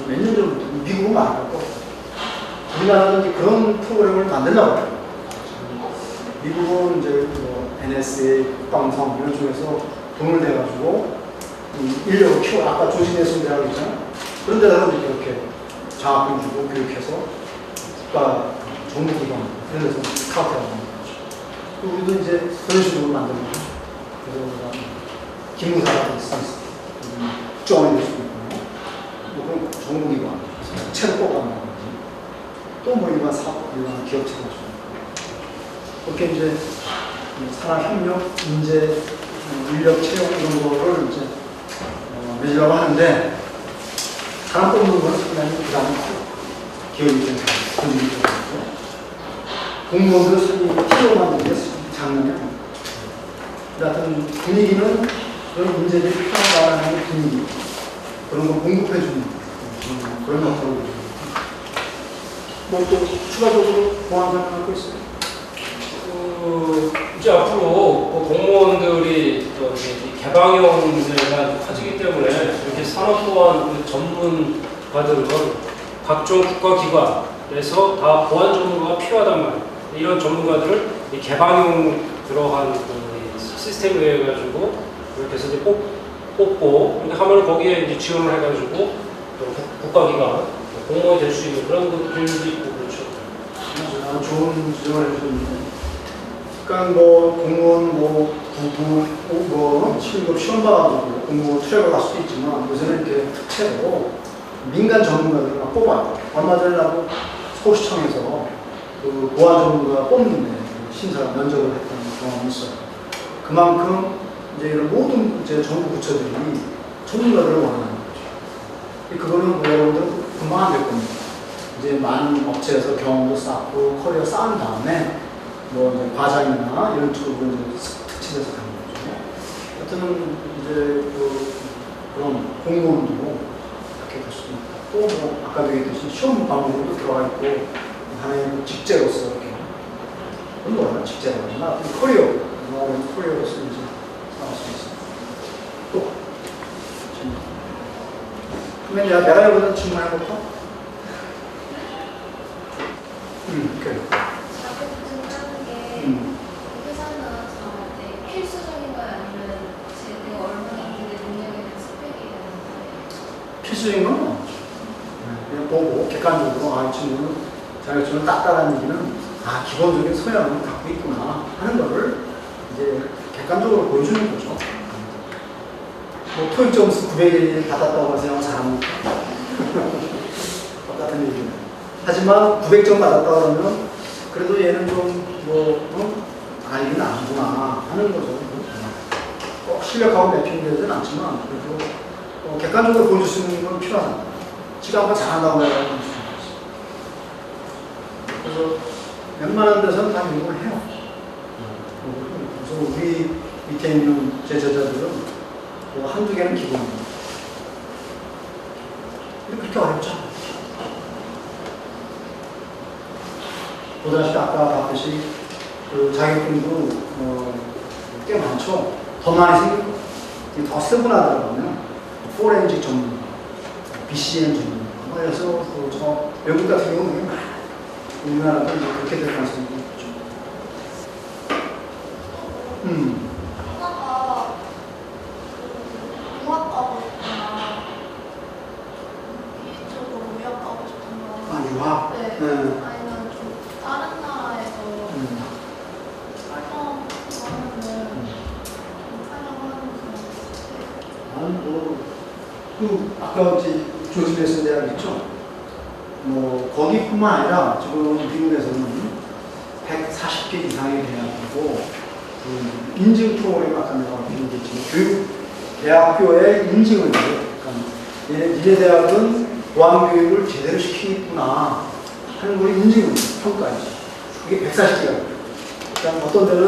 몇 년 전부터 미국은 많을 거 우리나라는 이제 그런 프로그램을 만들려고 해요. 미국은 이제 뭐 NSA, 국방성 이런 쪽에서 돈을 내가지고 인력을 키워 아까 조지 네슨이라고 했잖아요. 그런 데다가 이렇게 장학금 주고 교육해서 국가 정부기관 그래서 스카우트라고 하는 거죠. 우리도 이제 그런 식으로 만드는 거죠. 그래서 기무사라든지 국정원이 될 수도 있고 뭐 그런 정부기관 국채를 뽑아가는 거지. 또 뭐 일반 사업, 일반 기업체가 있고 그렇게 이제 산학협력, 인재, 인력 채용 이런 거를 이제 매지라고 하는데 사람 뽑는 거는 상당히 부담이 커요. 기업 입장에서 조직 입장에서 공무원들 팀으로 만드는 게 장난이 아니에요. 하여튼 분위기는 그런 인재들이 편안하는 분위기 그런 걸 공급해주는 그런 역할을 뭐또 추가적으로 보완 설명할 거 있어요? 이제 앞으로 공무원들이 또 개방형 문제가 커지기 때문에 이렇게 산업 보안 전문가들은 각종 국가기관에서 다 보안 전문가가 필요하단 말이에요. 이런 전문가들을 이 개방형 들어간 시스템을 해가지고 이렇게 해서 이제 뽑고 이렇게 하면 거기에 이제 지원을 해가지고 또 국가기관 공무원이 될 수 있는 그런 것들도 있고 그렇죠. 좋은 지적을 해주셨는데 그러니까 뭐 공무원 뭐 부부 뭐 실급 시험 봐가지고 공무원 투자가 갈 수도 있지만 요새는 이렇게 특채로 민간 전문가들을 막 뽑아요. 얼마 전에 나도 서울시청에서 그 보안 전문가 뽑는데 심사 면접을 했던 경험이 있어요. 그만큼 이제 이런 모든 이제 정부 부처들이 전문가들을 원하는 거죠. 그거는 뭐 여러분들 금방 안 될 겁니다. 이제 많은 업체에서 경험도 쌓고 커리어 쌓은 다음에 뭐 이제 과장이나 이런 쪽으로 이제 특집해서 가는 거죠. 하여튼 이제 그런 공무원도 이렇게 될 수도 있다. 또 뭐 아까 얘기했듯이 시험 방법으로도 들어가 있고 하나의 직제로서 이렇게 그런 거야 직제라고 하나 커리어 커리어로서 이제 나올 수 있습니다. 또 그러면 내가 여기서 질문해볼까? 그래. 자격 증명하는 게 회사나 정할 때 필수적인 거야 아니면 내가 얼마나 내 능력에 대한 스펙이 되는 거예요? 필수적인 건 없죠. 그냥 보고 객관적으로 이 친구는 자격증을 땄다는 얘기는 기본적인 소양을 갖고 있구나 하는 거를 이제 객관적으로 보여주는 거죠. 뭐 토익 점수 900일 받았다고 해서 영어 잘합니까? 똑같은 얘기는. 하지만 900점 받았다 그러면 그래도 얘는 좀 알긴 아는구나 하는 거죠. 꼭 실력하고 매핑되지는 않지만 그래도 객관적으로 보여줄 수 있는 건 필요하다. 지가 한번 잘한다고 해야 할 수 있는 거지. 그래서 웬만한 데서는 다 이걸 해요. 그래서 우리 밑에 있는 제 제자들은 한두 개는 기본입니다. 근데 그렇게 어렵지 않아요. 보다시피 아까 봤듯이 그 자격증도 꽤 많죠. 더 많이 생긴 거. 더 세분화되면 포렌식 전문가, BCN 전문가. 그래서 저 외국 같은 경우는 우리나라도 이제 그렇게 될 가능성이 있죠. 하나가 유학 가고 싶거나 이쪽으로 유학 가고 싶거나 유학? 네. 아니면 좀 다른 나라에서 활동하면은 나는 아까 이제 조지 메슨 대학 있죠? 거기뿐만 아니라 지금 미국에서는 140개 이상의 대학이고 인증 프로그램 아까 내가 얘기했지만 교육 대학교의 인증을 해요. 그러니까 니네 대학은 보안 교육을 제대로 시키고 있구나 하는 걸 인증을 해요. 평가이지. 그게 140개가. 그러니까 어떤 데는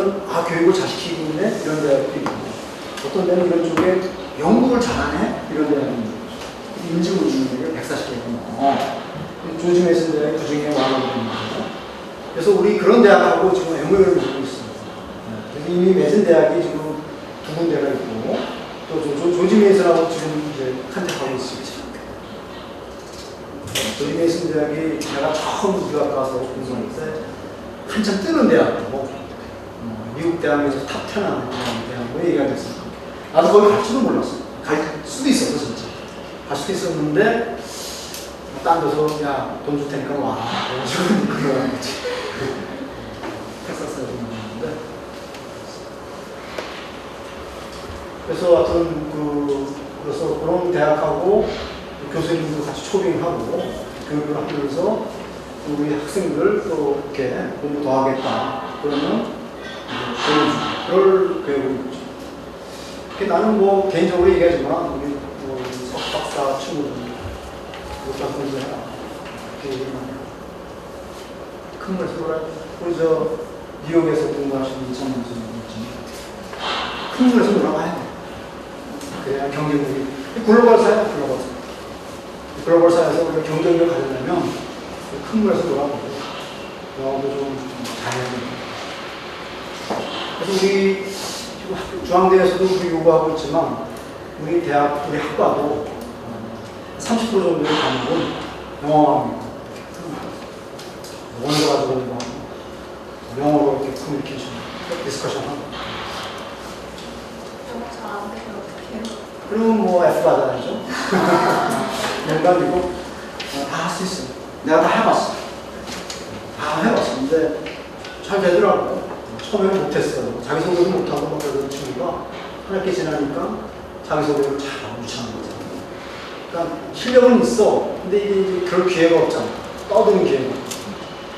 교육을 잘 시키고 있네 이런 대학도 있고 어떤 데는 이런 쪽에 연구를 잘하네 이런 대학도 있고 인증을 주는 게 140개가 넘어. 조지 메슨 대학이 그 중에 왕으로 됩니다. 그래서 우리 그런 대학하고 지금 MOU를 맺고 있습니다. 그래서 이미 메슨 대학이 지금 2군데가 있고 또 조지 메슨하고 지금 이제 컨택하고 있습니다. 조지 메슨 대학이 제가 처음 유학 가서 공부할 때 한참 뜨는 대학이고 미국 대학에서 탑 10 안에 대학으로 얘기가 됐습니다. 나도 거기 갈 줄도 몰랐어. 갈 수도 있었어 진짜. 갈 수도 있었는데 딴 데서 야, 돈 줄 테니까 와. 그래가지고 그거 하는 거지. 텍사스에서 만났는데. 그래서 하여튼 그래서 그런 대학하고 교수님도 같이 초빙하고 교육을 하면서 우리 학생들 또 이렇게 공부 더 하겠다. 그러면 그럴 계획을 있죠. 나는 뭐 개인적으로 얘기하지만 우리 뭐 석박사 친구들 그것도 공부 해라. 이렇게 얘기하면 큰 물에서 우리 저 뉴욕에서 공부하시는 이창문 선생님 있지. 큰 물에서 놀아봐야 돼. 그래야 경쟁력이 글로벌 사회야 글로벌 사회에서 우리가 경쟁력을 가지려면 큰 물에서 놀아보고 영어도 좀 잘해야 됩니다. 그래서 우리 중앙대에서도 우리 요구하고 있지만 우리 대학, 우리 학과도 30% 정도의 과목은 영어입니다. 원서 가지고 뭐 영어로 이렇게 커뮤니케이션, 디스커션 하고. 영어 잘안 되면 어떡해요? 그러면 뭐 F 받아야죠. 농담이고 다 할 수 있어요. 내가 다 해봤어. 다 해봤어. 근데 잘 되더라고. 처음에는 못했어요. 자기소개도 못하고 막 그러던 친구가 한 학기 지나니까 자기소개를 잘 무시하는 거죠. 그러니까 실력은 있어. 근데 이게 그럴 기회가 없잖아. 떠드는 기회가.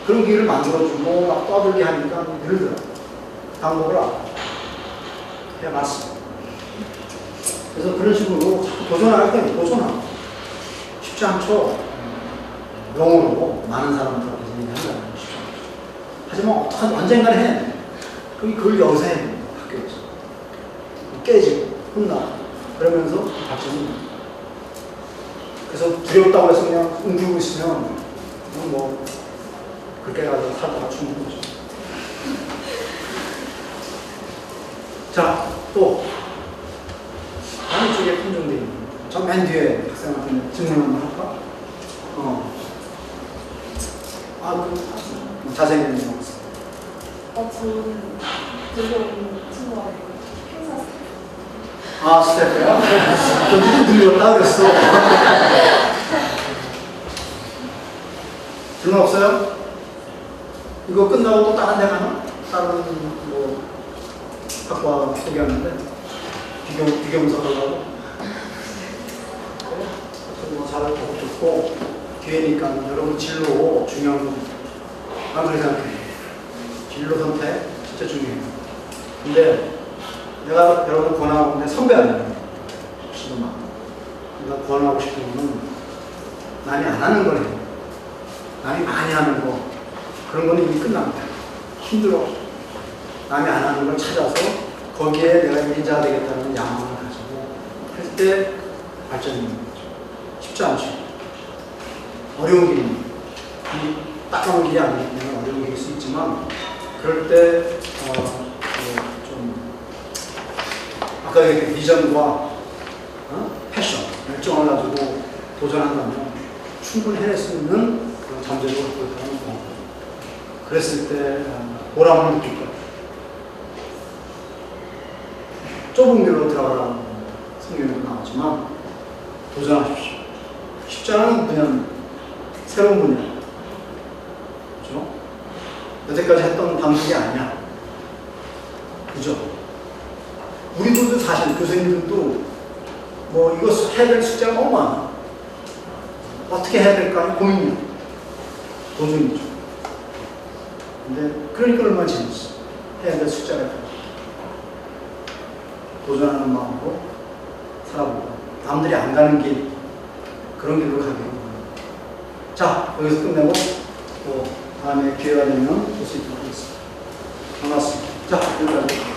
그런 기회를 만들어주고 막 떠들게 하니까 늘더라. 방법을 알아. 해봤어. 그래서 그런 식으로 자꾸 도전할 때는 도전하고 쉽지 않죠. 영어로 많은 사람들 앞에서 얘기한다는 건 쉽지 않죠. 하지만 언젠가는 해. 그걸 여기서 해야 됩니다. 학교에서. 깨지고 혼나. 그러면서 발전이. 그래서 두렵다고 해서 그냥 웅크리고 있으면 뭐 그렇게 가서 살다가 죽는 거죠. 자, 또 다른 쪽에 품종들이 있는 저 맨 뒤에 학생한테 질문 한번 할까? 자세히 얘기해 보세요. 저는 들려온 친구가 캔사스. 스태프야? 저 누구 들렸다 그랬어. 질문 없어요? 이거 끝나고 또 다른 데 가나? 다른 뭐 학과 소개하는데 비교 분석하려고. 뭐 잘 듣고 기회니까 여러분 진로 중요한 거. 난 그렇게 생각해. 진로 선택 진짜 중요해요. 근데 내가 여러분 권하고 있는데 선배 아니에요. 지금 내가 권하고 싶은 거는 남이 안 하는 걸 해요. 남이 많이 하는 거 그런 거는 이미 끝납니다. 힘들어. 남이 안 하는 걸 찾아서 거기에 내가 인자 되겠다는 야망을 가지고 할 때 발전이 있는 거죠. 쉽지 않죠. 어려운 길입니다. 이 따가운 길이 아니기 때문에 어려운 길일 수 있지만 그럴 때 좀 아까 얘기했던 비전과 패션, 열정을 가지고 도전한다면 충분히 해낼 수 있는 그런 잠재력을 갖고 있다는 거. 그랬을 때 보람을 느낄 거예요. 좁은 길로 들어가라는 성경에도 나오지만 도전하십시오. 쉽지 않은 분야는 새로운 분야. 그죠? 여태까지 했던 방식이 아니야. 그죠? 우리들도 사실 교수님들도 뭐 이거 해야 될 숙제가 너무 많아. 어떻게 해야 될까 하는 고민이야. 도전이죠. 근데 그러니까 얼마나 재밌어. 해야 될 숙제가 있다. 도전하는 마음으로 살아보고 남들이 안 가는 길 그런 길로 가기로 합니다. 자, 여기서 끝내고 또 다음에 기회가 되면 볼 수 있도록 하겠습니다. 반갑습니다. 자, 여기까지.